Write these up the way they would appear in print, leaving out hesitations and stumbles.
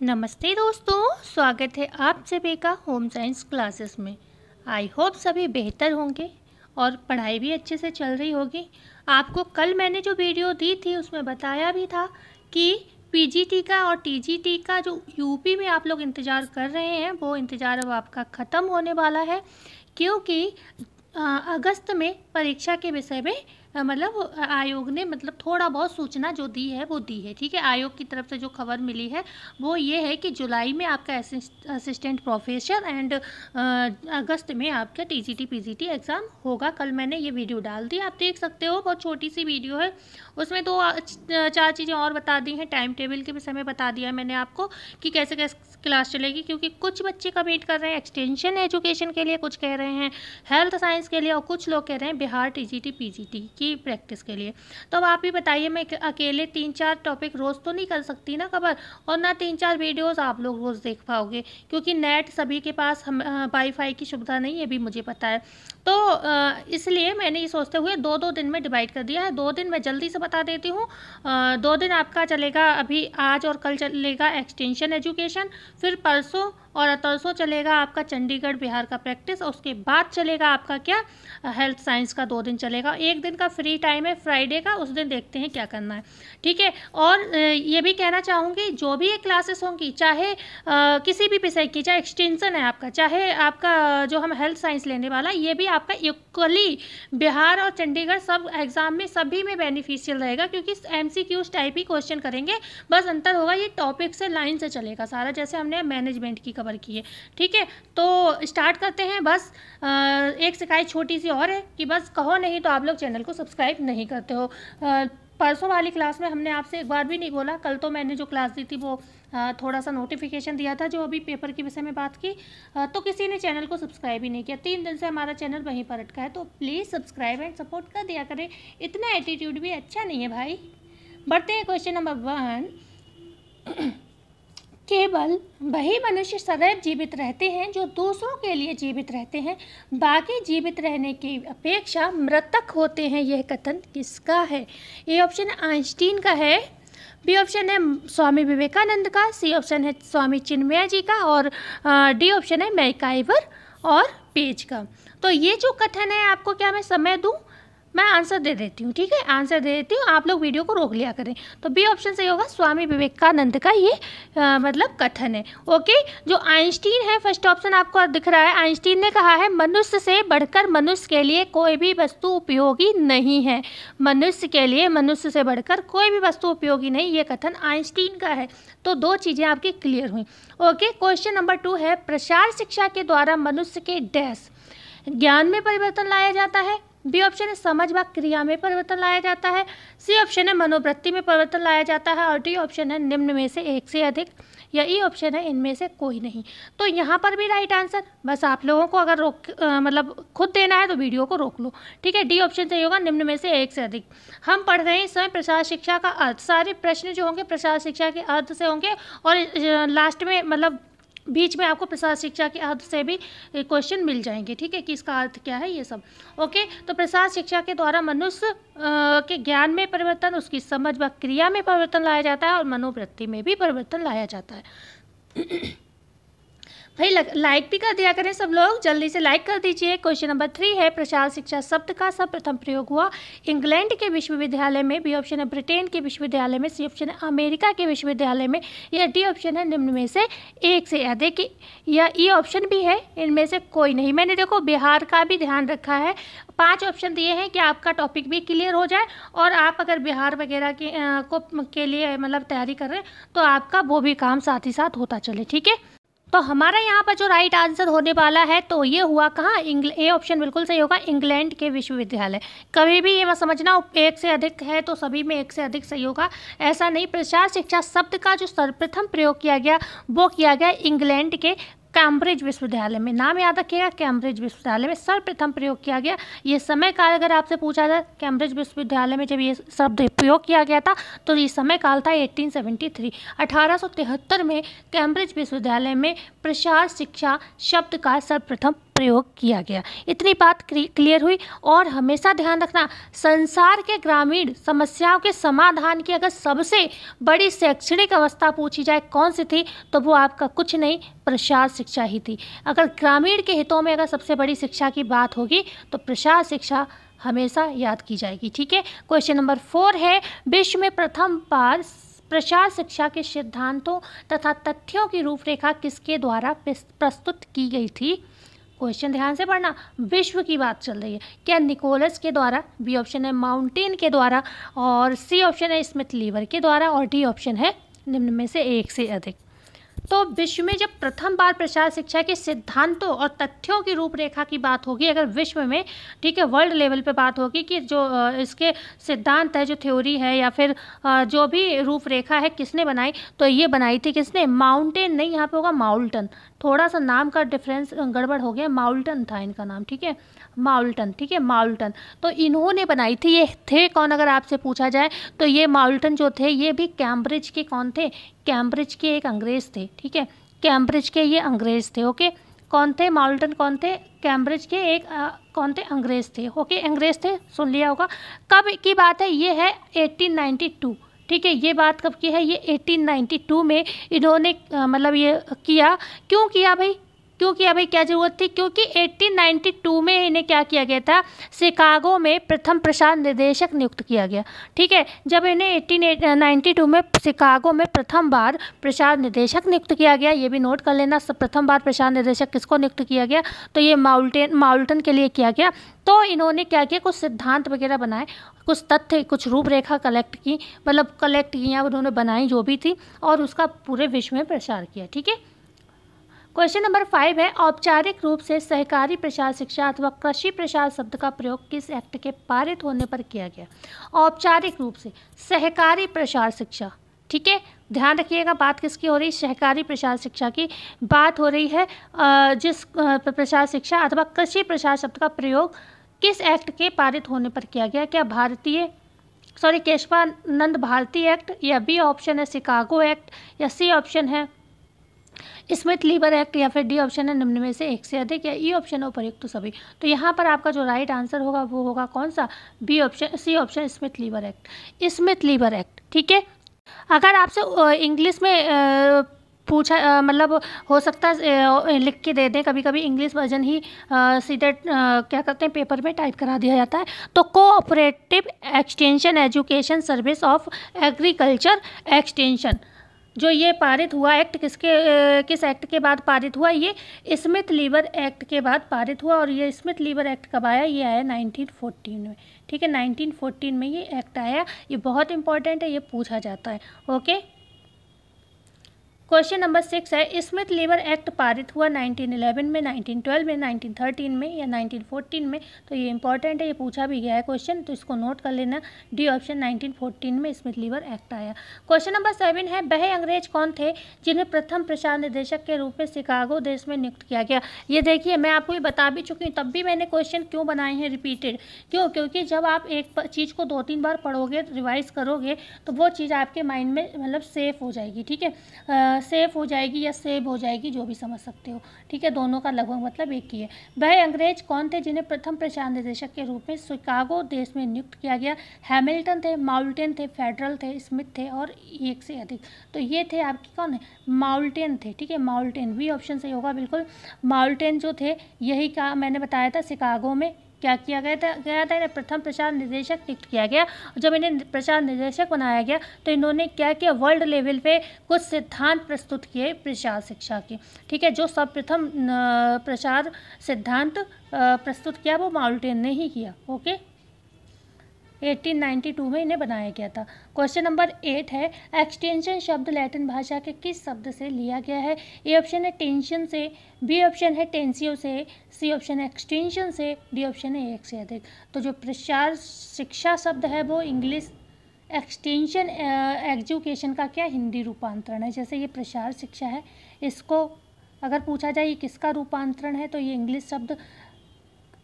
नमस्ते दोस्तों, स्वागत है आप सभी का होम साइंस क्लासेस में। आई होप सभी बेहतर होंगे और पढ़ाई भी अच्छे से चल रही होगी। आपको कल मैंने जो वीडियो दी थी उसमें बताया भी था कि पीजीटी का और टीजीटी का जो यूपी में आप लोग इंतज़ार कर रहे हैं वो इंतज़ार अब आपका ख़त्म होने वाला है, क्योंकि अगस्त में परीक्षा के विषय में मतलब आयोग ने थोड़ा बहुत सूचना जो दी है वो दी है। ठीक है, आयोग की तरफ से जो खबर मिली है वो ये है कि जुलाई में आपका असिस्टेंट प्रोफेसर एंड अगस्त में आपका टीजीटी पीजीटी एग्ज़ाम होगा। कल मैंने ये वीडियो डाल दी, आप देख सकते हो, बहुत छोटी सी वीडियो है। उसमें दो चार चीज़ें और बता दी हैं। टाइम टेबल के विषय में बता दिया मैंने आपको कि कैसे कैसे क्लास चलेगी, क्योंकि कुछ बच्चे कमेंट कर रहे हैं एक्सटेंशन एजुकेशन के लिए, कुछ कह रहे हैं हेल्थ साइंस के लिए और कुछ लोग कह रहे हैं बिहार टीजीटी पीजीटी की प्रैक्टिस के लिए। तो अब आप ही बताइए, मैं अकेले 3-4 टॉपिक रोज़ तो नहीं कर सकती ना कवर, और ना 3-4 वीडियोस आप लोग रोज़ देख पाओगे, क्योंकि नेट सभी के पास वाईफाई की सुविधा नहीं है, भी मुझे पता है। तो इसलिए मैंने ये सोचते हुए 2-2 दिन में डिवाइड कर दिया है। 2 दिन मैं जल्दी से बता देती हूँ। 2 दिन आपका चलेगा, अभी आज और कल चलेगा एक्सटेंशन एजुकेशन, फिर परसों और तरसों चलेगा आपका चंडीगढ़ बिहार का प्रैक्टिस, और उसके बाद चलेगा आपका क्या, हेल्थ साइंस का 2 दिन चलेगा। एक दिन का फ्री टाइम है फ्राइडे का, उस दिन देखते हैं क्या करना है। ठीक है, और ये भी कहना चाहूँगी, जो भी ये क्लासेस होंगी, चाहे किसी भी विषय की, चाहे एक्सटेंशन है आपका, चाहे आपका जो हम हेल्थ साइंस लेने वाला, ये भी आपका इक्वली बिहार और चंडीगढ़ सब एग्ज़ाम में सभी में बेनिफिशियल रहेगा, क्योंकि MCQs टाइप ही क्वेश्चन करेंगे। बस अंतर होगा ये टॉपिक से लाइन से चलेगा सारा, जैसे हमने मैनेजमेंट की कवर की है। ठीक है, तो स्टार्ट करते हैं। बस एक शिकायत छोटी सी और है कि बस कहो नहीं तो आप लोग चैनल को सब्सक्राइब नहीं करते हो। परसों वाली क्लास में हमने आपसे एक बार भी नहीं बोला। कल तो मैंने जो क्लास दी थी वो थोड़ा सा नोटिफिकेशन दिया था, जो अभी पेपर के विषय में बात की, तो किसी ने चैनल को सब्सक्राइब ही नहीं किया। 3 दिन से हमारा चैनल वहीं पर अटका है, तो प्लीज़ सब्सक्राइब एंड सपोर्ट कर दिया करें। इतना एटीट्यूड भी अच्छा नहीं है भाई। बढ़ते हैं क्वेश्चन नंबर 1। केवल वही मनुष्य सदैव जीवित रहते हैं जो दूसरों के लिए जीवित रहते हैं, बाकी जीवित रहने की अपेक्षा मृतक होते हैं। यह कथन किसका है? ए ऑप्शन आइंस्टीन का है, बी ऑप्शन है स्वामी विवेकानंद का, सी ऑप्शन है स्वामी चिन्मय जी का, और डी ऑप्शन है मैकाइवर और पेज का। तो ये जो कथन है, आपको क्या मैं समय दूं? मैं आंसर दे देती हूँ। ठीक है, आंसर दे देती हूँ, आप लोग वीडियो को रोक लिया करें। तो बी ऑप्शन सही होगा, स्वामी विवेकानंद का ये कथन है। ओके, जो आइंस्टीन है, फर्स्ट ऑप्शन आपको दिख रहा है, आइंस्टीन ने कहा है मनुष्य से बढ़कर मनुष्य के लिए कोई भी वस्तु उपयोगी नहीं है। मनुष्य के लिए मनुष्य से बढ़कर कोई भी वस्तु उपयोगी नहीं, ये कथन आइंस्टीन का है। तो 2 चीज़ें आपकी क्लियर हुई। ओके, क्वेश्चन नंबर 2 है, प्रसार शिक्षा के द्वारा मनुष्य के डैश ज्ञान में परिवर्तन लाया जाता है। बी ऑप्शन है समझ व क्रिया में परिवर्तन लाया जाता है, सी ऑप्शन है मनोवृत्ति में परिवर्तन लाया जाता है, और डी ऑप्शन है निम्न में से एक से अधिक, या ई ऑप्शन है इनमें से कोई नहीं। तो यहाँ पर भी राइट आंसर, बस आप लोगों को अगर खुद देना है तो वीडियो को रोक लो। ठीक है, डी ऑप्शन सही होगा, निम्न में से एक से अधिक। हम पढ़ रहे हैं इस समय प्रसार शिक्षा का अर्थ। सारे प्रश्न जो होंगे प्रसार शिक्षा के अर्थ से होंगे, और लास्ट में बीच में आपको प्रसार शिक्षा के अर्थ से भी क्वेश्चन मिल जाएंगे। ठीक है, कि इसका अर्थ क्या है ये सब। ओके, तो प्रसार शिक्षा के द्वारा मनुष्य के ज्ञान में परिवर्तन, उसकी समझ व क्रिया में परिवर्तन लाया जाता है, और मनोवृत्ति में भी परिवर्तन लाया जाता है। भाई लाइक भी कर दिया करें सब लोग, जल्दी से लाइक कर दीजिए। क्वेश्चन नंबर 3 है, प्रसार शिक्षा शब्द का सर्वप्रथम प्रयोग हुआ इंग्लैंड के विश्वविद्यालय में, बी ऑप्शन है ब्रिटेन के विश्वविद्यालय में, सी ऑप्शन है अमेरिका के विश्वविद्यालय में, या डी ऑप्शन है निम्न में से एक से अधिक, या ई ऑप्शन भी है इनमें से कोई नहीं। मैंने देखो बिहार का भी ध्यान रखा है। 5 ऑप्शन दिए हैं कि आपका टॉपिक भी क्लियर हो जाए, और आप अगर बिहार वगैरह के लिए तैयारी कर रहे हैं तो आपका वो भी काम साथ ही साथ होता चले। ठीक है, तो हमारा यहाँ पर जो राइट आंसर होने वाला है तो ये हुआ कहाँ, ए ऑप्शन बिल्कुल सही होगा, इंग्लैंड के विश्वविद्यालय। कभी भी ये मत समझना एक से अधिक है तो सभी में एक से अधिक सही होगा, ऐसा नहीं। प्रसार शिक्षा शब्द का जो सर्वप्रथम प्रयोग किया गया वो किया गया इंग्लैंड के कैम्ब्रिज विश्वविद्यालय में। नाम याद रखिएगा, कैम्ब्रिज विश्वविद्यालय में सर्वप्रथम प्रयोग किया गया। ये समय काल अगर आपसे पूछा जाए कैम्ब्रिज विश्वविद्यालय में जब ये शब्द प्रयोग किया गया था तो ये समय काल था 1873। 1873 में कैम्ब्रिज विश्वविद्यालय में प्रसार शिक्षा शब्द का सर्वप्रथम प्रयोग किया गया। इतनी बात क्लियर हुई। और हमेशा ध्यान रखना, संसार के ग्रामीण समस्याओं के समाधान की अगर सबसे बड़ी शैक्षणिक अवस्था पूछी जाए कौन सी थी, तो वो आपका कुछ नहीं, प्रसार शिक्षा ही थी। अगर ग्रामीण के हितों में अगर सबसे बड़ी शिक्षा की बात होगी तो प्रसार शिक्षा हमेशा याद की जाएगी। ठीक है। क्वेश्चन नंबर 4 है, विश्व में प्रथम बार प्रसार शिक्षा के सिद्धांतों तथा तथ्यों की रूपरेखा किसके द्वारा प्रस्तुत की गई थी? क्वेश्चन ध्यान से पढ़ना, विश्व की बात चल रही है। क्या निकोलस के द्वारा, बी ऑप्शन है माउंटेन के द्वारा, और सी ऑप्शन है स्मिथ लीवर के द्वारा, और डी ऑप्शन है निम्न में से एक से अधिक। तो विश्व में जब प्रथम बार प्रसार शिक्षा के सिद्धांतों और तथ्यों की रूपरेखा की बात होगी, अगर विश्व में, ठीक है, वर्ल्ड लेवल पे बात होगी कि जो इसके सिद्धांत है, जो थ्योरी है या फिर जो भी रूपरेखा है, किसने बनाई, तो ये बनाई थी किसने? माउंटेन नहीं, यहाँ पे होगा माउल्टन। थोड़ा सा नाम का डिफरेंस गड़बड़ हो गया, माउल्टन था इनका नाम। ठीक है, माउल्टन। ठीक है, माउल्टन। तो इन्होंने बनाई थी। ये थे कौन अगर आपसे पूछा जाए तो ये माउल्टन जो थे ये भी कैम्ब्रिज के कौन थे? कैम्ब्रिज के एक अंग्रेज थे। ठीक है, कैम्ब्रिज के ये अंग्रेज थे। ओके, कौन थे? माउल्टन कौन थे? कैम्ब्रिज के एक कौन थे? अंग्रेज थे। ओके, अंग्रेज थे, सुन लिया होगा। कब की बात है? ये है 1892। ठीक है, ये बात कब की है? ये 1892 में इन्होंने मतलब ये किया। क्यों किया भाई? क्यों किया भाई? क्या ज़रूरत थी? क्योंकि 1892 में इन्हें क्या किया गया था? शिकागो में प्रथम प्रसार निदेशक नियुक्त किया गया। ठीक है, जब इन्हें 1892 में शिकागो में प्रथम बार प्रसार निदेशक नियुक्त किया गया, ये भी नोट कर लेना, प्रथम बार प्रसार निदेशक किसको नियुक्त किया गया? तो ये माउल्टन के लिए किया गया। तो इन्होंने क्या किया? कुछ सिद्धांत वगैरह बनाए, कुछ तथ्य, कुछ रूपरेखा कलेक्ट की, मतलब कलेक्ट की या उन्होंने बनाई जो भी थी, और उसका पूरे विश्व में प्रसार किया। ठीक है। क्वेश्चन नंबर 5 है, औपचारिक रूप से सहकारी प्रसार शिक्षा अथवा कृषि प्रसार शब्द का प्रयोग किस एक्ट के पारित होने पर किया गया? औपचारिक रूप से सहकारी प्रसार शिक्षा। ठीक है, ध्यान रखिएगा, बात किसकी हो रही है? सहकारी प्रसार शिक्षा की बात हो रही है। जिस प्रसार शिक्षा अथवा कृषि प्रसार शब्द का प्रयोग किस एक्ट के पारित होने पर किया गया? क्या केशवानंद भारती एक्ट, या बी ऑप्शन है शिकागो एक्ट, या सी ऑप्शन है स्मिथ लीवर एक्ट, या फिर डी ऑप्शन है निम्न में से एक से अधिक, या ई ऑप्शन है उपर्युक्त तो सभी। तो यहाँ पर आपका जो राइट आंसर होगा वो होगा कौन सा? B option, C option Smith Lever Act. Smith Lever Act. ठीक है, अगर आपसे इंग्लिश में पूछा मतलब हो सकता है लिख के दे दें, कभी कभी इंग्लिश वर्जन ही सीधे क्या करते हैं पेपर में टाइप करा दिया जाता है। तो cooperative extension education service of agriculture extension, जो ये पारित हुआ एक्ट किस एक्ट के बाद पारित हुआ? ये स्मिथ लीवर एक्ट के बाद पारित हुआ। और ये स्मिथ लीवर एक्ट कब आया? ये आया 1914 में। ठीक है, 1914 में ये एक्ट आया। ये बहुत इंपॉर्टेंट है, ये पूछा जाता है। ओके, क्वेश्चन नंबर 6 है, स्मिथ लीवर एक्ट पारित हुआ 1911 में, 1912 में, 1913 में, या 1914 में? तो ये इंपॉर्टेंट है, ये पूछा भी गया है क्वेश्चन, तो इसको नोट कर लेना। डी ऑप्शन 1914 में स्मिथ लीवर एक्ट आया। क्वेश्चन नंबर 7 है, वह अंग्रेज कौन थे जिन्हें प्रथम प्रसार निदेशक के रूप में शिकागो देश में नियुक्त किया गया? ये देखिए, मैं आपको ये बता भी चुकी हूँ, तब भी मैंने क्वेश्चन क्यों बनाए हैं रिपीटेड। क्यों? क्योंकि जब आप एक चीज़ को 2-3 बार पढ़ोगे, रिवाइज करोगे, तो वो चीज़ आपके माइंड में मतलब सेफ हो जाएगी। ठीक है, सेफ हो जाएगी या सेव हो जाएगी, जो भी समझ सकते हो। ठीक है, दोनों का लगभग मतलब एक ही है। वह अंग्रेज कौन थे जिन्हें प्रथम प्रसार निदेशक के रूप में शिकागो देश में नियुक्त किया गया? हैमिल्टन थे, माउल्टन थे, फेडरल थे, स्मिथ थे, और एक से अधिक। तो ये थे आपके कौन है? माउल्टन थे। ठीक है, माउल्टन, बी ऑप्शन सही होगा बिल्कुल। माउल्टन जो थे, यही का मैंने बताया था, शिकागो में क्या किया गया था इन्हें प्रथम प्रसार निदेशक नियुक्त किया गया। जब इन्हें प्रसार निदेशक बनाया गया तो इन्होंने क्या किया? वर्ल्ड लेवल पे कुछ सिद्धांत प्रस्तुत किए प्रसार शिक्षा के। ठीक है, जो सर्वप्रथम प्रसार सिद्धांत प्रस्तुत किया वो माउल्टन ने ही किया। ओके, 1892 में इन्हें बनाया गया था। क्वेश्चन नंबर 8 है, एक्सटेंशन शब्द लैटिन भाषा के किस शब्द से लिया गया है? ए ऑप्शन है टेंशन से, बी ऑप्शन है टेंसियो से, सी ऑप्शन है एक्सटेंशन से, डी ऑप्शन है एक से अधिक। तो जो प्रसार शिक्षा शब्द है वो इंग्लिश एक्सटेंशन एजुकेशन का क्या हिंदी रूपांतरण है। जैसे ये प्रसार शिक्षा है, इसको अगर पूछा जाए ये किसका रूपांतरण है, तो ये इंग्लिश शब्द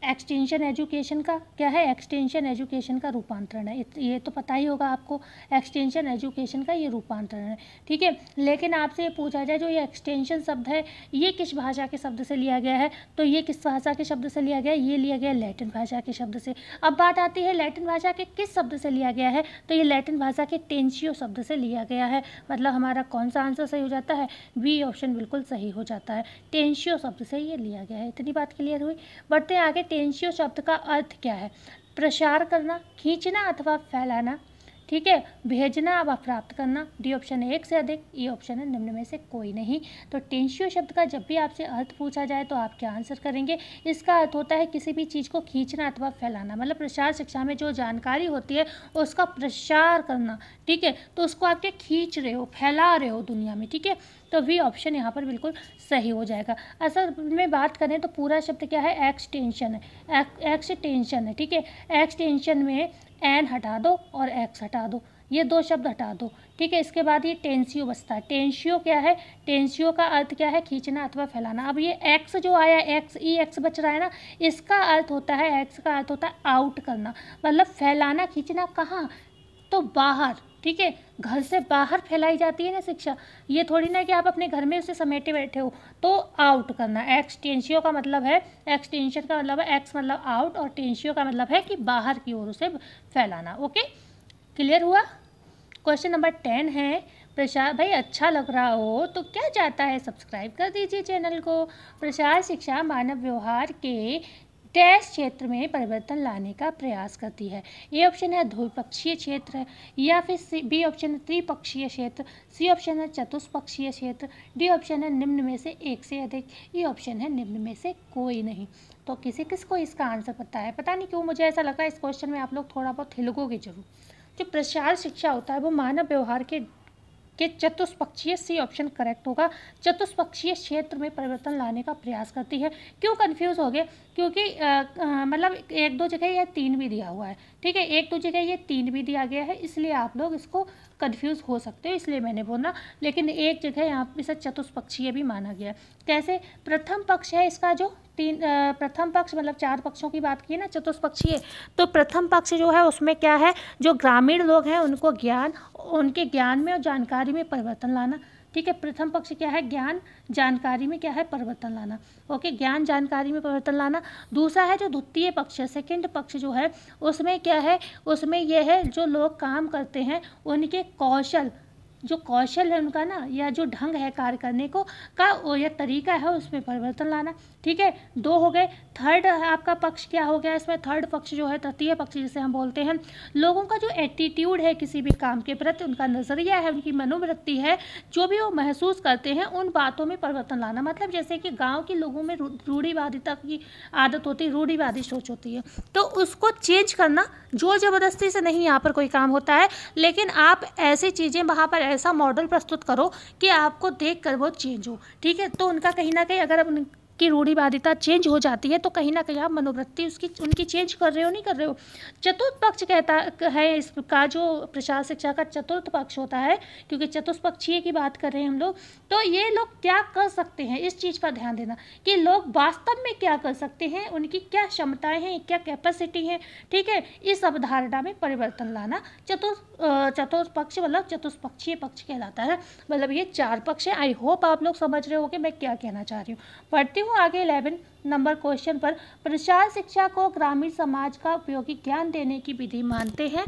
एक्सटेंशन एजुकेशन का क्या है, एक्सटेंशन एजुकेशन का रूपांतरण है, ये तो पता ही होगा आपको, एक्सटेंशन एजुकेशन का ये रूपांतरण है, ठीक है। लेकिन आपसे ये पूछा जाए जो ये एक्सटेंशन शब्द है ये किस भाषा के शब्द से लिया गया है, तो ये किस भाषा के शब्द से लिया गया है, ये लिया गया लैटिन भाषा के शब्द से। अब बात आती है लैटिन भाषा के किस शब्द से लिया गया है, तो ये लैटिन भाषा के टेंशियो शब्द से लिया गया है। मतलब हमारा कौन सा आंसर सही हो जाता है, बी ऑप्शन बिल्कुल सही हो जाता है, टेंशियो शब्द से ये लिया गया है। इतनी बात क्लियर हुई। बढ़ते हैं आगे। टेंशियो शब्द का अर्थ क्या है, प्रसार करना, खींचना अथवा फैलाना, ठीक है, भेजना व प्राप्त करना। डी ऑप्शन है एक से अधिक, ई ऑप्शन है निम्न में से कोई नहीं। तो टेंशियो शब्द का जब भी आपसे अर्थ पूछा जाए तो आप क्या आंसर करेंगे, इसका अर्थ होता है किसी भी चीज़ को खींचना अथवा फैलाना। मतलब प्रसार शिक्षा में जो जानकारी होती है उसका प्रसार करना, ठीक है, तो उसको आप क्या खींच रहे हो, फैला रहे हो दुनिया में, ठीक है। तो वी ऑप्शन यहाँ पर बिल्कुल सही हो जाएगा। असल में बात करें तो पूरा शब्द क्या है, एक्सटेंशन है, एक्सटेंशन है, ठीक है। एक्सटेंशन में एन हटा दो और एक्स हटा दो, ये दो शब्द हटा दो, ठीक है। इसके बाद ये टेंसियो बचता है। टेंसियो क्या है, टेंसियो का अर्थ क्या है, खींचना अथवा फैलाना। अब ये एक्स जो आया, एक्स ई एक्स बच रहा है ना, इसका अर्थ होता है, एक्स का अर्थ होता है आउट करना, मतलब फैलाना, खींचना कहाँ, तो बाहर, ठीक है, घर से बाहर फैलाई जाती है ना शिक्षा, ये थोड़ी ना कि आप अपने घर में उसे समेटे बैठे हो, तो आउट करना। एक्सटेंशियो का मतलब है, एक्सटेंशन का मतलब है एक्स मतलब आउट और टेंशियो का मतलब है कि बाहर की ओर उसे फैलाना। ओके, क्लियर हुआ। क्वेश्चन नंबर 10 है, प्रसार, भाई अच्छा लग रहा हो तो क्या जाता है, सब्सक्राइब कर दीजिए चैनल को। प्रसार शिक्षा मानव व्यवहार के डैश क्षेत्र में परिवर्तन लाने का प्रयास करती है। ए ऑप्शन है द्विपक्षीय क्षेत्र, या फिर बी ऑप्शन है त्रिपक्षीय क्षेत्र, सी ऑप्शन है चतुष्पक्षीय क्षेत्र, डी ऑप्शन है निम्न में से एक से अधिक, ई ऑप्शन है निम्न में से कोई नहीं। तो किसको इसका आंसर पता है, पता नहीं क्यों मुझे ऐसा लगा इस क्वेश्चन में आप लोग थोड़ा बहुत हिलकोगे जरूर। जो प्रसार शिक्षा होता है वो मानव व्यवहार के चतुष्पक्षीय, सी ऑप्शन करेक्ट होगा, चतुष्पक्षीय क्षेत्र में परिवर्तन लाने का प्रयास करती है। क्यों कंफ्यूज हो गए, क्योंकि मतलब एक दो जगह यह 3 भी दिया हुआ है, ठीक है, एक दो जगह ये 3 भी दिया गया है, इसलिए आप लोग इसको कंफ्यूज हो सकते हो, इसलिए मैंने बोला। लेकिन एक जगह यहाँ पे इसे चतुष्पक्षीय भी माना गया। कैसे, प्रथम पक्ष है इसका जो प्रथम पक्ष मतलब 4 पक्षों की बात की ना, चतुष्पक्षीय, तो प्रथम पक्ष जो है उसमें क्या है, जो ग्रामीण लोग हैं उनको ज्ञान, उनके ज्ञान में और जानकारी में परिवर्तन लाना, ठीक है। प्रथम पक्ष क्या है, ज्ञान जानकारी में क्या है, परिवर्तन लाना, ओके, ज्ञान जानकारी में परिवर्तन लाना। दूसरा है जो द्वितीय पक्ष है, सेकंड पक्ष जो है उसमें क्या है, उसमें यह है जो लोग काम करते हैं उनके कौशल, जो कौशल है उनका ना, या जो ढंग है कार्य करने को का या तरीका है उसमें परिवर्तन लाना, ठीक है। 2 हो गए। थर्ड आपका पक्ष क्या हो गया इसमें, थर्ड पक्ष जो है, तृतीय पक्ष जिसे हम बोलते हैं, लोगों का जो एटीट्यूड है किसी भी काम के प्रति, उनका नज़रिया है, उनकी मनोवृत्ति है, जो भी वो महसूस करते हैं उन बातों में परिवर्तन लाना। मतलब जैसे कि गाँव के लोगों में रूढ़िवादिता की आदत होती है, रूढ़िवादी सोच होती है, तो उसको चेंज करना, जोर ज़बरदस्ती से नहीं यहाँ पर कोई काम होता है, लेकिन आप ऐसी चीज़ें वहाँ पर ऐसा मॉडल प्रस्तुत करो कि आपको देखकर वो चेंज हो, ठीक है। तो उनका कहीं ना कहीं अगर की रूढ़िवादिता चेंज हो जाती है तो कहीं ना कहीं आप मनोवृत्ति उनकी चेंज कर रहे हो, नहीं कर रहे हो। चतुर्थ पक्ष कहता है इसका, जो प्रसार शिक्षा का चतुर्थ पक्ष होता है, क्योंकि चतुष्पक्षीय की बात कर रहे हैं हम लोग, तो ये लोग क्या कर सकते हैं, इस चीज़ पर ध्यान देना कि लोग वास्तव में क्या कर सकते हैं, उनकी क्या क्षमताएं हैं, क्या कैपेसिटी है, ठीक है। इस अवधारणा में परिवर्तन लाना चतुर्थ पक्ष मतलब चतुष्पक्षीय पक्ष कहलाता है। मतलब ये 4 पक्ष है। आई होप आप लोग समझ रहे हो कि मैं क्या कहना चाह रही हूँ। पढ़ती हूँ आगे 11 नंबर क्वेश्चन पर। प्रसार शिक्षा को ग्रामीण समाज का उपयोगी ज्ञान देने की विधि मानते हैं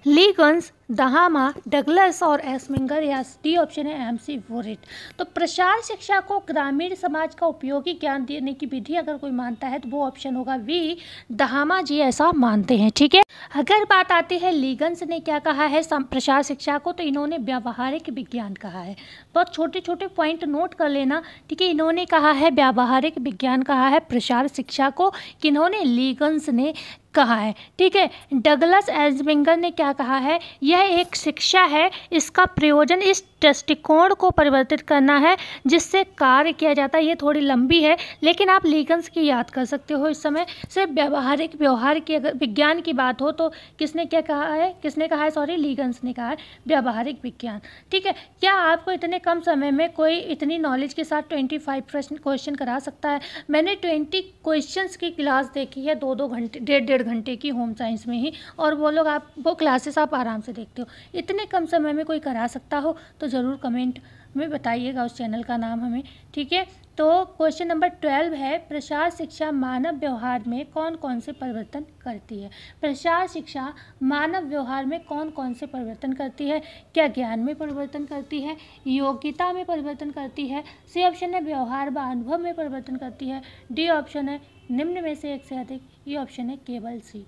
लीगन्स, दहामा, डगलस और एस्मिंगर, या डी ऑप्शन है एमसी वोरेट। तो प्रसार शिक्षा को ग्रामीण समाज का उपयोगी ज्ञान देने की विधि अगर कोई मानता है तो वो ऑप्शन होगा वी, दहामा जी ऐसा मानते हैं, ठीक है। अगर बात आती है लीगन्स ने क्या कहा है प्रसार शिक्षा को, तो इन्होंने व्यावहारिक विज्ञान कहा है। बहुत छोटे छोटे पॉइंट नोट कर लेना, ठीक है। इन्होंने कहा है व्यावहारिक विज्ञान कहा है प्रसार शिक्षा को, किन्होंने, लीगन्स ने कहा है, ठीक है। डगलस एस्मिंगर ने क्या कहा है, यह यह एक शिक्षा है, इसका प्रयोजन इस दृष्टिकोण को परिवर्तित करना है जिससे कार्य किया जाता है। ये थोड़ी लंबी है लेकिन आप लीगन्स की याद कर सकते हो इस समय। सिर्फ व्यवहारिक व्यवहार की अगर विज्ञान की बात हो तो किसने कहा है सॉरी, लीगन्स ने कहा है व्यवहारिक विज्ञान। ठीक है, क्या आपको इतने कम समय में कोई इतनी नॉलेज के साथ 25 प्रश्न क्वेश्चन करा सकता है? मैंने 20 क्वेश्चंस की क्लास देखी है, 2-2 घंटे 1.5 घंटे की होम साइंस में ही, और वो क्लासेस आप आराम से देखते हो। इतने कम समय में कोई करा सकता हो तो ज़रूर कमेंट में बताइएगा उस चैनल का नाम हमें। ठीक है, तो क्वेश्चन नंबर 12 है, प्रसार शिक्षा मानव व्यवहार में कौन कौन से परिवर्तन करती है? प्रसार शिक्षा मानव व्यवहार में कौन कौन से परिवर्तन करती है? क्या ज्ञान में परिवर्तन करती है, योग्यता में परिवर्तन करती है? सी ऑप्शन है व्यवहार व अनुभव में परिवर्तन करती है। डी ऑप्शन है निम्न में से एक से अधिक। ये ऑप्शन है केवल सी।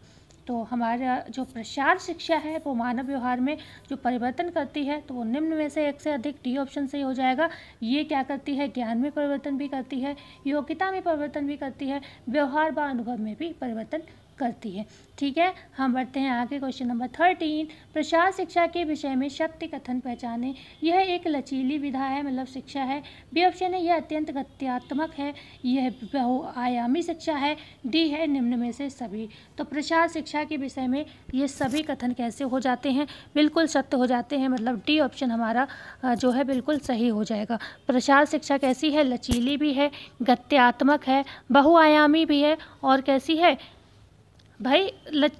तो हमारा जो प्रसार शिक्षा है वो मानव व्यवहार में जो परिवर्तन करती है तो वो निम्न में से एक से अधिक, डी ऑप्शन से हो जाएगा। ये क्या करती है? ज्ञान में परिवर्तन भी करती है, योग्यता में परिवर्तन भी करती है, व्यवहार व अनुभव में भी परिवर्तन करती है। ठीक है, हम बढ़ते हैं आगे। क्वेश्चन नंबर 13, प्रसार शिक्षा के विषय में शक्ति कथन पहचाने। यह एक लचीली विधा है, मतलब शिक्षा है। बी ऑप्शन है यह अत्यंत गत्यात्मक है, यह बहुआयामी शिक्षा है। डी है निम्न में से सभी। तो प्रसार शिक्षा के विषय में ये सभी कथन कैसे हो जाते हैं? बिल्कुल सत्य हो जाते हैं, मतलब डी ऑप्शन हमारा जो है बिल्कुल सही हो जाएगा। प्रसार शिक्षा कैसी है? लचीली भी है, गत्यात्मक है, बहुआयामी भी है, और कैसी है भाई?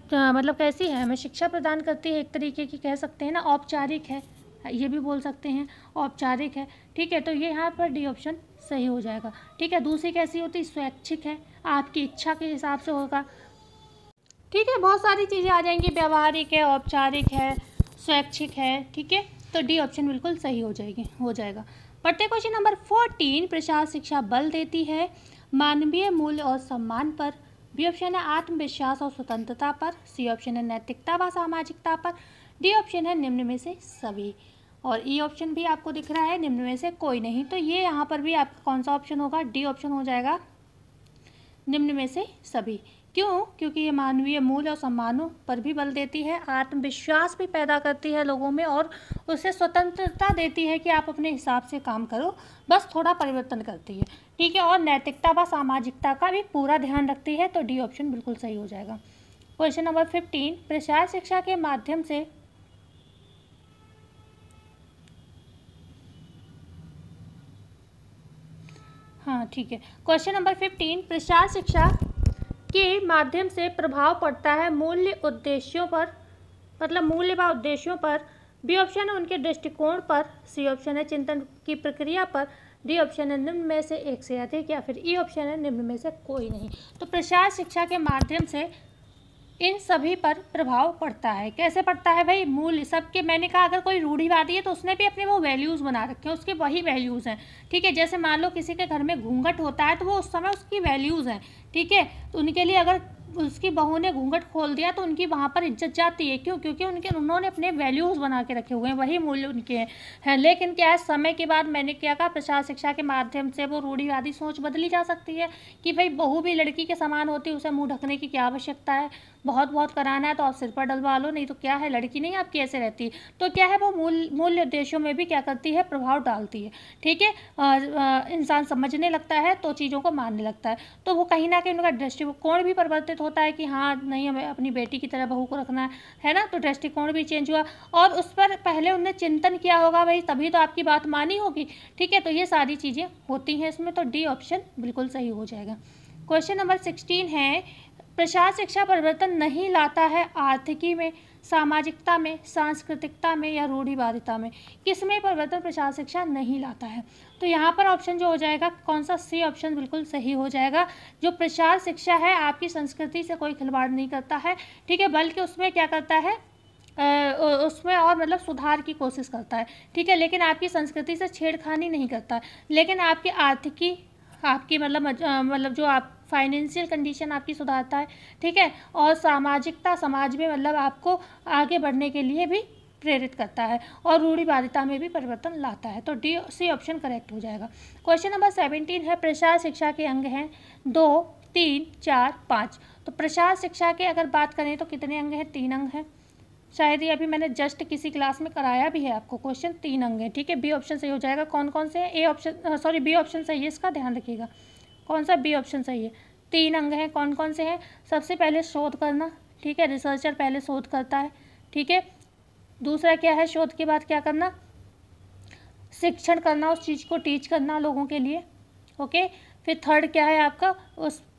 मतलब कैसी है? हमें शिक्षा प्रदान करती है, एक तरीके की कह सकते हैं ना, औपचारिक है, ये भी बोल सकते हैं, औपचारिक है। ठीक है, तो ये यहाँ पर डी ऑप्शन सही हो जाएगा। ठीक है, दूसरी कैसी होती? स्वैच्छिक है, आपकी इच्छा के हिसाब से होगा। ठीक है, बहुत सारी चीज़ें आ जाएंगी, व्यवहारिक है, औपचारिक है, स्वैच्छिक है। ठीक है, तो डी ऑप्शन बिल्कुल सही हो जाएगा। पढ़ते क्वेश्चन नंबर 14, प्रसार शिक्षा बल देती है मानवीय मूल्य और सम्मान पर। बी ऑप्शन है आत्मविश्वास और स्वतंत्रता पर। सी ऑप्शन है नैतिकता व सामाजिकता पर। डी ऑप्शन है निम्न में से सभी। और ई ऑप्शन भी आपको दिख रहा है निम्न में से कोई नहीं। तो ये यहाँ पर भी आपका कौन सा ऑप्शन होगा? डी ऑप्शन हो जाएगा, निम्न में से सभी। क्यों? क्योंकि ये मानवीय मूल्य और सम्मानों पर भी बल देती है, आत्मविश्वास भी पैदा करती है लोगों में, और उसे स्वतंत्रता देती है कि आप अपने हिसाब से काम करो, बस थोड़ा परिवर्तन करती है। ठीक है, और नैतिकता व सामाजिकता का भी पूरा ध्यान रखती है। तो डी ऑप्शन बिल्कुल सही हो जाएगा। क्वेश्चन नंबर 15, प्रसार शिक्षा के माध्यम से ठीक है, क्वेश्चन नंबर 15, प्रसार शिक्षा के माध्यम से प्रभाव पड़ता है मूल्य उद्देश्यों पर, मतलब मूल्य व उद्देश्यों पर। बी ऑप्शन है उनके दृष्टिकोण पर। सी ऑप्शन है चिंतन की प्रक्रिया पर। डी ऑप्शन है निम्न में से एक से अधिक, या फिर ई ऑप्शन है निम्न में से कोई नहीं। तो प्रसार शिक्षा के माध्यम से इन सभी पर प्रभाव पड़ता है। कैसे पड़ता है भाई? मूल्य सबके, मैंने कहा अगर कोई रूढ़िवादी है तो उसने भी अपने वो वैल्यूज़ बना रखे हैं, उसके वही वैल्यूज़ हैं। ठीक है, जैसे मान लो किसी के घर में घूंघट होता है तो वो उस समय उसकी वैल्यूज़ हैं। ठीक है, तो उनके लिए अगर उसकी बहू ने घूंघट खोल दिया तो उनकी वहाँ पर इज्जत जाती है। क्यों? क्योंकि उन्होंने अपने वैल्यूज़ बना के रखे हुए हैं, वही मूल्य उनके हैं। लेकिन क्या है, समय के बाद मैंने क्या कहा, प्रसार शिक्षा के माध्यम से वो रूढ़िवादी सोच बदली जा सकती है कि भाई बहू भी लड़की के समान होती है, उसे मुँह ढकने की क्या आवश्यकता है, बहुत कराना है तो आप सिर पर डलवा लो, नहीं तो क्या है, लड़की नहीं आपकी ऐसे रहती। तो क्या है, वो मूल्य उद्देश्यों में भी क्या करती है, प्रभाव डालती है। ठीक है, इंसान समझने लगता है तो चीज़ों को मानने लगता है, तो वो कहीं ना कहीं उनका दृष्टिकोण भी परिवर्तित होता है कि हाँ नहीं, हमें अपनी बेटी की तरह बहू को रखना है ना, तो दृष्टिकोण भी चेंज हुआ, और उस पर पहले उनने चिंतन किया होगा भाई, तभी तो आपकी बात मानी होगी। ठीक है, तो ये सारी चीज़ें होती हैं इसमें, तो डी ऑप्शन बिल्कुल सही हो जाएगा। क्वेश्चन नंबर 16 है, प्रसार शिक्षा परिवर्तन नहीं लाता है आर्थिकी में, सामाजिकता में, सांस्कृतिकता में या रूढ़िवादिता में। किसमें परिवर्तन प्रसार शिक्षा नहीं लाता है? तो यहाँ पर ऑप्शन जो हो जाएगा कौन सा? सी ऑप्शन बिल्कुल सही हो जाएगा। जो प्रसार शिक्षा है आपकी संस्कृति से कोई खिलवाड़ नहीं करता है। ठीक है, बल्कि उसमें क्या करता है, उसमें और मतलब सुधार की कोशिश करता है। ठीक है, लेकिन आपकी संस्कृति से छेड़खानी नहीं करता है, लेकिन आपकी आर्थिकी, आपकी मतलब जो आप फाइनेंशियल कंडीशन आपकी सुधारता है। ठीक है, और सामाजिकता, समाज में मतलब आपको आगे बढ़ने के लिए भी प्रेरित करता है, और रूढ़िवादिता में भी परिवर्तन लाता है। तो डी सी ऑप्शन करेक्ट हो जाएगा। क्वेश्चन नंबर 17 है, प्रसार शिक्षा के अंग हैं 2, 3, 4, 5। तो प्रसार शिक्षा के अगर बात करें तो कितने अंग हैं? 3 अंग हैं। शायद ये अभी मैंने जस्ट किसी क्लास में कराया भी है आपको। क्वेश्चन 3 अंग है, ठीक है। बी ऑप्शन सही हो जाएगा। कौन कौन से हैं? A option, sorry, B option सही है, इसका ध्यान रखिएगा। कौन सा? बी ऑप्शन सही है। 3 अंग हैं, कौन कौन से हैं? सबसे पहले शोध करना, ठीक है, रिसर्चर पहले शोध करता है, ठीक है। दूसरा क्या है? शोध के बाद क्या करना? शिक्षण करना, उस चीज़ को टीच करना लोगों के लिए, ओके। फिर थर्ड क्या है आपका?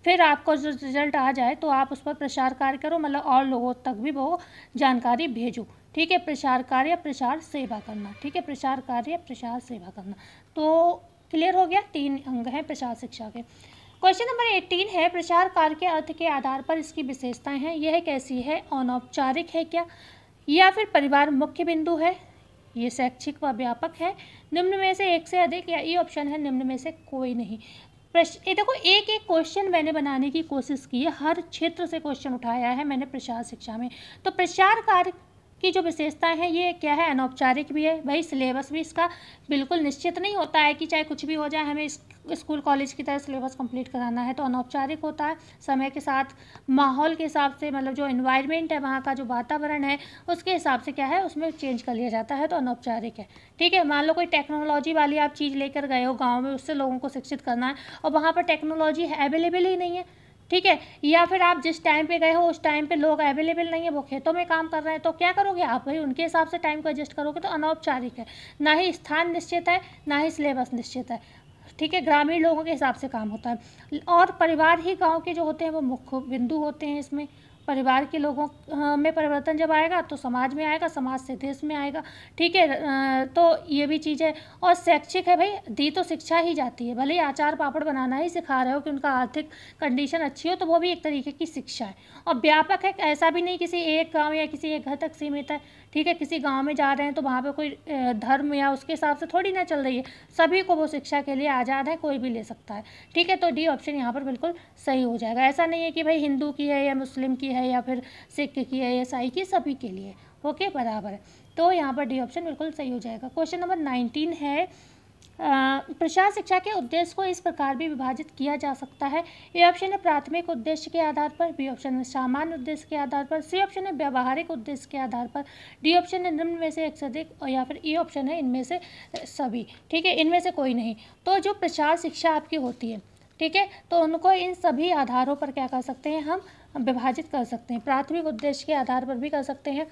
फिर आपको जो रिजल्ट आ जाए तो आप उस पर प्रसार कार्य करो, मतलब और लोगों तक भी वो जानकारी भेजो, ठीक है। प्रसार कार्य या प्रसार सेवा करना, ठीक है, प्रसार कार्य या प्रसार सेवा करना। तो क्लियर हो गया? 3 अंग हैं प्रसार शिक्षा के। क्वेश्चन नंबर 18 है, प्रसार कार्य के अर्थ के आधार पर इसकी विशेषताएं हैं। यह कैसी है? अनौपचारिक है क्या, या फिर परिवार मुख्य बिंदु है, ये शैक्षिक व व्यापक है, निम्न में से एक से अधिक, या ई ऑप्शन है निम्न में से कोई नहीं। प्रश्न ये देखो, एक एक क्वेश्चन मैंने बनाने की कोशिश की है, हर क्षेत्र से क्वेश्चन उठाया है मैंने प्रसार शिक्षा में। तो प्रसार कार्य की जो विशेषताएं हैं ये क्या है? अनौपचारिक भी है भाई, सिलेबस भी इसका बिल्कुल निश्चित नहीं होता है कि चाहे कुछ भी हो जाए हमें स्कूल कॉलेज की तरह सिलेबस कंप्लीट कराना है। तो अनौपचारिक होता है, समय के साथ माहौल के हिसाब से, मतलब जो एनवायरनमेंट है वहाँ का जो वातावरण है उसके हिसाब से क्या है उसमें चेंज कर लिया जाता है, तो अनौपचारिक है, ठीक है। मान लो कोई टेक्नोलॉजी वाली आप चीज़ लेकर गए हो गाँव में, उससे लोगों को शिक्षित करना है और वहाँ पर टेक्नोलॉजी अवेलेबल ही नहीं है, ठीक है। या फिर आप जिस टाइम पे गए हो उस टाइम पे लोग अवेलेबल नहीं है, वो खेतों में काम कर रहे हैं, तो क्या करोगे आप भाई? उनके हिसाब से टाइम को एडजस्ट करोगे, तो अनौपचारिक है। ना ही स्थान निश्चित है, ना ही सिलेबस निश्चित है, ठीक है। ग्रामीण लोगों के हिसाब से काम होता है। और परिवार ही गांव के जो होते हैं वो मुख्य बिंदु होते हैं इसमें। परिवार के लोगों में परिवर्तन जब आएगा तो समाज में आएगा, समाज से देश में आएगा, ठीक है। तो ये भी चीज़ है। और शैक्षिक है भाई, दी तो शिक्षा ही जाती है, भले ही अचार पापड़ बनाना ही सिखा रहे हो कि उनका आर्थिक कंडीशन अच्छी हो, तो वो भी एक तरीके की शिक्षा है। और व्यापक है, ऐसा भी नहीं किसी एक गाँव या किसी एक घर तक सीमित है, ठीक है। किसी गांव में जा रहे हैं तो वहाँ पे कोई धर्म या उसके हिसाब से थोड़ी ना चल रही है, सभी को वो शिक्षा के लिए आज़ाद है, कोई भी ले सकता है, ठीक है। तो डी ऑप्शन यहाँ पर बिल्कुल सही हो जाएगा। ऐसा नहीं है कि भाई हिंदू की है या मुस्लिम की है या फिर सिख की है या ईसाई की, सभी के लिए, ओके, बराबर है। तो यहाँ पर डी ऑप्शन बिल्कुल सही हो जाएगा। क्वेश्चन नंबर 19 है, प्रसार शिक्षा के उद्देश्य को इस प्रकार भी विभाजित किया जा सकता है। ए ऑप्शन है प्राथमिक उद्देश्य के आधार पर, बी ऑप्शन है सामान्य उद्देश्य के आधार पर, सी ऑप्शन है व्यावहारिक उद्देश्य के आधार पर, डी ऑप्शन है निम्न में से एक से अधिक, और या फिर ई ऑप्शन है इनमें से सभी, ठीक है, इनमें से कोई नहीं। तो जो प्रसार शिक्षा आपकी होती है, ठीक है, तो उनको इन सभी आधारों पर क्या कर सकते हैं हम? विभाजित कर सकते हैं। प्राथमिक उद्देश्य के आधार पर भी कर सकते हैं,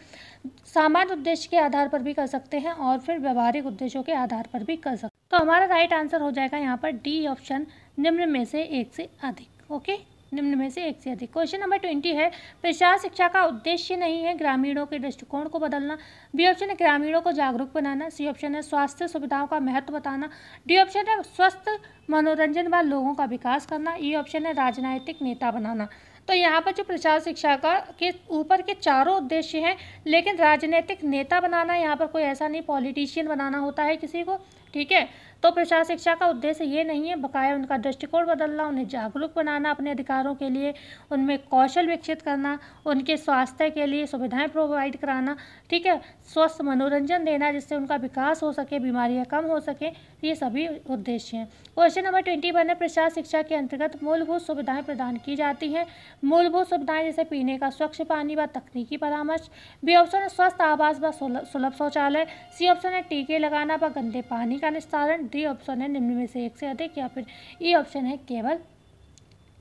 सामान्य उद्देश्य के आधार पर भी कर सकते हैं, और फिर व्यवहारिक उद्देश्यों के आधार पर भी कर सकते हैं। तो हमारा राइट आंसर हो जाएगा यहाँ पर डी ऑप्शन, निम्न में से एक से अधिक, ओके, निम्न में से एक से अधिक। क्वेश्चन नंबर 20 है, प्रसार शिक्षा का उद्देश्य नहीं है ग्रामीणों के दृष्टिकोण को बदलना, बी ऑप्शन है ग्रामीणों को जागरूक बनाना, सी ऑप्शन है स्वास्थ्य सुविधाओं का महत्व बताना, डी ऑप्शन है स्वस्थ मनोरंजन व लोगों का विकास करना, ई ऑप्शन है राजनैतिक नेता बनाना। तो यहाँ पर जो प्रसार शिक्षा का के ऊपर के चारों उद्देश्य हैं, लेकिन राजनीतिक नेता बनाना यहाँ पर कोई ऐसा नहीं पॉलिटिशियन बनाना होता है किसी को, ठीक है। तो प्रसार शिक्षा का उद्देश्य ये नहीं है, बकाया उनका दृष्टिकोण बदलना, उन्हें जागरूक बनाना अपने अधिकारों के लिए, उनमें कौशल विकसित करना, उनके स्वास्थ्य के लिए सुविधाएं प्रोवाइड कराना, ठीक है, स्वस्थ मनोरंजन देना जिससे उनका विकास हो सके, बीमारियां कम हो सके, ये सभी उद्देश्य हैं। क्वेश्चन नंबर 21 है, प्रसार शिक्षा के अंतर्गत मूलभूत सुविधाएं प्रदान की जाती हैं। मूलभूत सुविधाएं जैसे पीने का स्वच्छ पानी व तकनीकी परामर्श, बी ऑप्शन है स्वस्थ आवास व सुलभ शौचालय, सी ऑप्शन है टीके लगाना व गंदे पानी का निस्तारण, डी ऑप्शन है निम्न में से एक से अधिक, या फिर ई ऑप्शन है केवल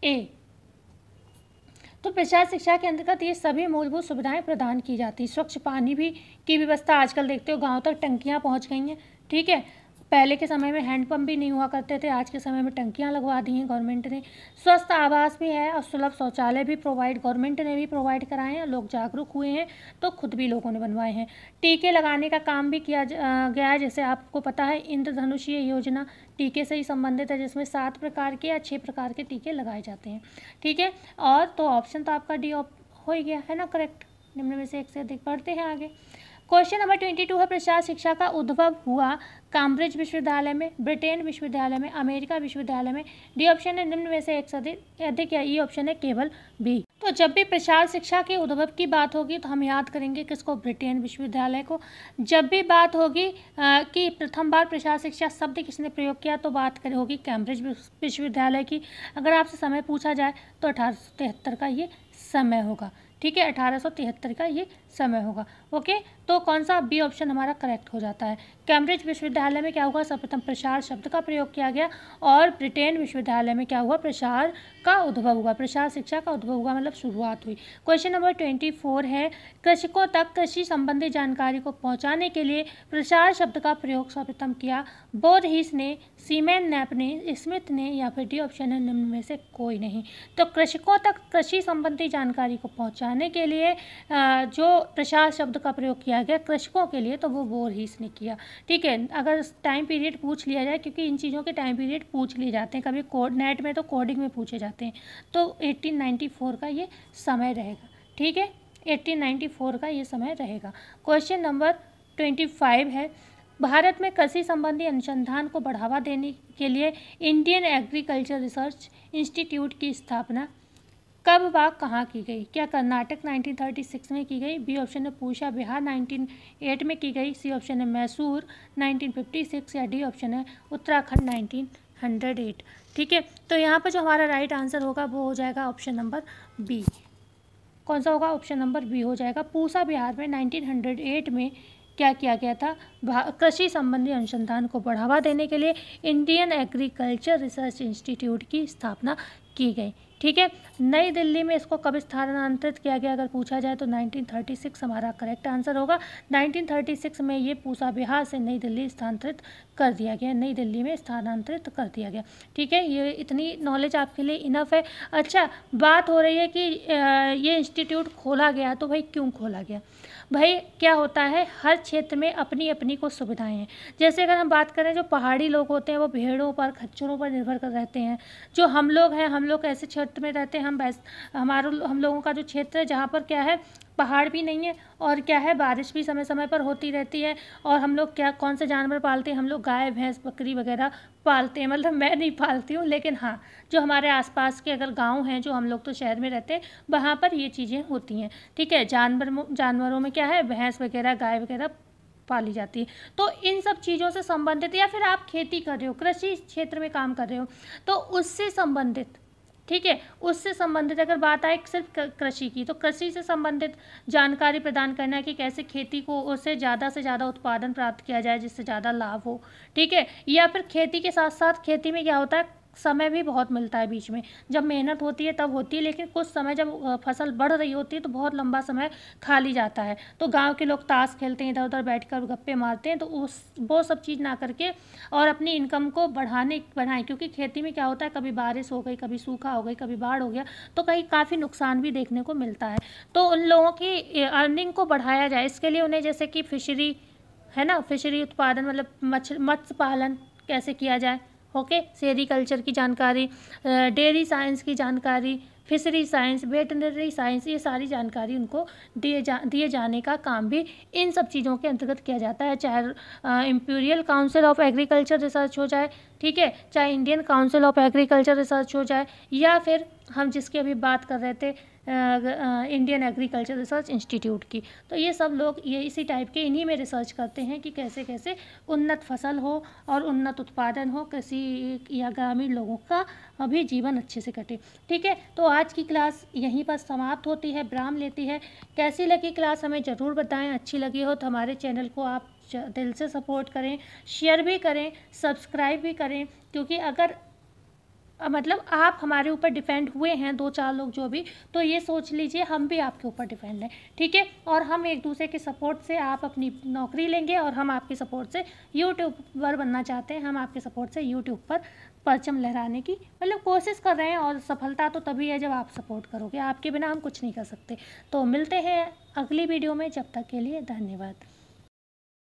ए। तो प्रसार शिक्षा के अंतर्गत ये सभी मूलभूत सुविधाएं प्रदान की जाती है। स्वच्छ पानी भी की व्यवस्था आजकल देखते हो गांव तक टंकियां पहुंच गई हैं, ठीक है। पहले के समय में हैंडपम्प भी नहीं हुआ करते थे, आज के समय में टंकियां लगवा दी हैं गवर्नमेंट ने। स्वस्थ आवास भी है और सुलभ शौचालय भी प्रोवाइड गवर्नमेंट ने भी प्रोवाइड कराए हैं, लोग जागरूक हुए हैं तो खुद भी लोगों ने बनवाए हैं। टीके लगाने का काम भी किया गया है, जैसे आपको पता है इंद्रधनुष ये योजना टीके से ही संबंधित है, जिसमें 7 प्रकार के या 6 प्रकार के टीके लगाए जाते हैं, ठीक है। और तो ऑप्शन तो आपका डी हो ही गया है ना, करेक्ट, निम्न में से एक से अधिक। पढ़ते हैं आगे। क्वेश्चन नंबर 22 है, प्रसार शिक्षा का उद्भव हुआ कैम्ब्रिज विश्वविद्यालय में, ब्रिटेन विश्वविद्यालय में, अमेरिका विश्वविद्यालय में, डी ऑप्शन है निम्न में से एक से अधिक, या ई ऑप्शन है केवल बी। तो जब भी प्रसार शिक्षा के उद्भव की बात होगी तो हम याद करेंगे किसको? ब्रिटेन विश्वविद्यालय को। जब भी बात होगी कि प्रथम बार प्रसार शिक्षा शब्द किसने प्रयोग किया तो बात होगी कैम्ब्रिज विश्वविद्यालय की। अगर आपसे समय पूछा जाए तो 1873 का ये समय होगा, ठीक है, 1873 का ये समय होगा। ओके, तो कौन सा बी ऑप्शन हमारा करेक्ट हो जाता है। कैम्ब्रिज विश्वविद्यालय में क्या हुआ, सर्वप्रथम प्रसार शब्द का प्रयोग किया गया, और ब्रिटेन विश्वविद्यालय में क्या हुआ, प्रसार का उद्भव हुआ, प्रसार शिक्षा का उद्भव हुआ, मतलब शुरुआत हुई। क्वेश्चन नंबर 24 है, कृषकों तक कृषि संबंधी जानकारी को पहुंचाने के लिए प्रसार शब्द का प्रयोग सर्वप्रथम किया। बोरहिस ने, सीमेन नैप ने, स्मिथ ने, या फिर डी ऑप्शन है निम्न में से कोई नहीं। तो कृषकों तक कृषि संबंधी जानकारी को पहुंचाने के लिए जो प्रसार शब्द का प्रयोग किया गया कृषकों के लिए, तो वो बोरहिस ने किया। ठीक है, अगर टाइम पीरियड पूछ लिया जाए, क्योंकि इन चीज़ों के टाइम पीरियड पूछ लिए जाते हैं, कभी कोड नेट में तो कोडिंग में पूछे जाते हैं, तो 1894 का ये समय रहेगा। ठीक है, 1894 का ये समय रहेगा। क्वेश्चन नंबर 25 है, भारत में कृषि संबंधी अनुसंधान को बढ़ावा देने के लिए इंडियन एग्रीकल्चर रिसर्च इंस्टीट्यूट की स्थापना कब व कहाँ की गई। क्या कर्नाटक 1936 में की गई, बी ऑप्शन है पूषा बिहार 1908 में की गई, सी ऑप्शन है मैसूर 1956, या डी ऑप्शन है उत्तराखंड 1908। ठीक है, तो यहाँ पर जो हमारा राइट आंसर होगा वो हो जाएगा ऑप्शन नंबर बी। कौन सा होगा, ऑप्शन नंबर बी हो जाएगा। पूसा बिहार में 1908 में क्या किया गया था, कृषि संबंधी अनुसंधान को बढ़ावा देने के लिए इंडियन एग्रीकल्चर रिसर्च इंस्टीट्यूट की स्थापना की गई। ठीक है, नई दिल्ली में इसको कब स्थानांतरित किया गया अगर पूछा जाए तो 1936 हमारा करेक्ट आंसर होगा। 1936 में ये पूसा बिहार से नई दिल्ली स्थानांतरित कर दिया गया, नई दिल्ली में स्थानांतरित कर दिया गया। ठीक है, ये इतनी नॉलेज आपके लिए इनफ है। अच्छा, बात हो रही है कि ये इंस्टीट्यूट खोला गया, तो भाई क्यों खोला गया। भाई क्या होता है, हर क्षेत्र में अपनी अपनी को सुविधाएं हैं। जैसे अगर हम बात करें, जो पहाड़ी लोग होते हैं वो भेड़ों पर, खच्चरों पर निर्भर कर रहते हैं। जो हम लोग हैं, हम लोग ऐसे क्षेत्र में रहते हैं, हम लोगों का जो क्षेत्र है जहाँ पर क्या है, पहाड़ भी नहीं है, और क्या है, बारिश भी समय समय पर होती रहती है। और हम लोग क्या, कौन से जानवर पालते हैं, हम लोग गाय भैंस बकरी वगैरह पालते हैं। मतलब मैं नहीं पालती हूँ, लेकिन हाँ, जो हमारे आसपास के अगर गांव हैं, जो हम लोग तो शहर में रहते हैं, वहाँ पर ये चीज़ें होती हैं। ठीक है, जानवरों में क्या है, भैंस वगैरह गाय वगैरह पाली जाती है। तो इन सब चीज़ों से संबंधित, या फिर आप खेती कर रहे हो, कृषि क्षेत्र में काम कर रहे हो, तो उससे संबंधित, ठीक है, उससे संबंधित अगर बात आए सिर्फ कृषि की, तो कृषि से संबंधित जानकारी प्रदान करना है कि कैसे खेती को उससे ज़्यादा उत्पादन प्राप्त किया जाए जिससे ज़्यादा लाभ हो। ठीक है, या फिर खेती के साथ साथ, खेती में क्या होता है, समय भी बहुत मिलता है बीच में, जब मेहनत होती है तब होती है, लेकिन कुछ समय जब फसल बढ़ रही होती है तो बहुत लंबा समय खाली जाता है। तो गांव के लोग ताश खेलते हैं, इधर उधर बैठकर गप्पे मारते हैं, तो वो सब चीज़ ना करके और अपनी इनकम को बढ़ाएं, क्योंकि खेती में क्या होता है, कभी बारिश हो गई, कभी सूखा हो गई, कभी बाढ़ हो गया, तो कहीं काफ़ी नुकसान भी देखने को मिलता है। तो उन लोगों की अर्निंग को बढ़ाया जाए, इसके लिए उन्हें जैसे कि फिशरी है ना, फिशरी उत्पादन मतलब मत्स्य पालन कैसे किया जाए, ओके, सेरीकल्चर की जानकारी, डेयरी साइंस की जानकारी, फिशरी साइंस, वेटनरी साइंस, ये सारी जानकारी उनको दिए जाने का काम भी इन सब चीज़ों के अंतर्गत किया जाता है। चाहे imperial council of agriculture research हो जाए, ठीक है, चाहे Indian council of agriculture research हो जाए, या फिर हम जिसकी अभी बात कर रहे थे इंडियन एग्रीकल्चर रिसर्च इंस्टीट्यूट की, तो ये सब लोग ये इसी टाइप के इन्हीं में रिसर्च करते हैं कि कैसे कैसे उन्नत फसल हो और उन्नत उत्पादन हो, कृषि या ग्रामीण लोगों का अभी जीवन अच्छे से कटे। ठीक है, तो आज की क्लास यहीं पर समाप्त होती है, विराम लेती है। कैसी लगी क्लास हमें ज़रूर बताएं, अच्छी लगी हो तो हमारे चैनल को आप दिल से सपोर्ट करें, शेयर भी करें, सब्सक्राइब भी करें, क्योंकि अगर मतलब आप हमारे ऊपर डिपेंड हुए हैं 2-4 लोग जो भी, तो ये सोच लीजिए हम भी आपके ऊपर डिपेंड हैं। ठीक है, और हम एक दूसरे के सपोर्ट से आप अपनी नौकरी लेंगे, और हम आपके सपोर्ट से यूट्यूबर बनना चाहते हैं, हम आपके सपोर्ट से यूट्यूब पर परचम लहराने की मतलब कोशिश कर रहे हैं, और सफलता तो तभी है जब आप सपोर्ट करोगे, आपके बिना हम कुछ नहीं कर सकते। तो मिलते हैं अगली वीडियो में, जब तक के लिए धन्यवाद।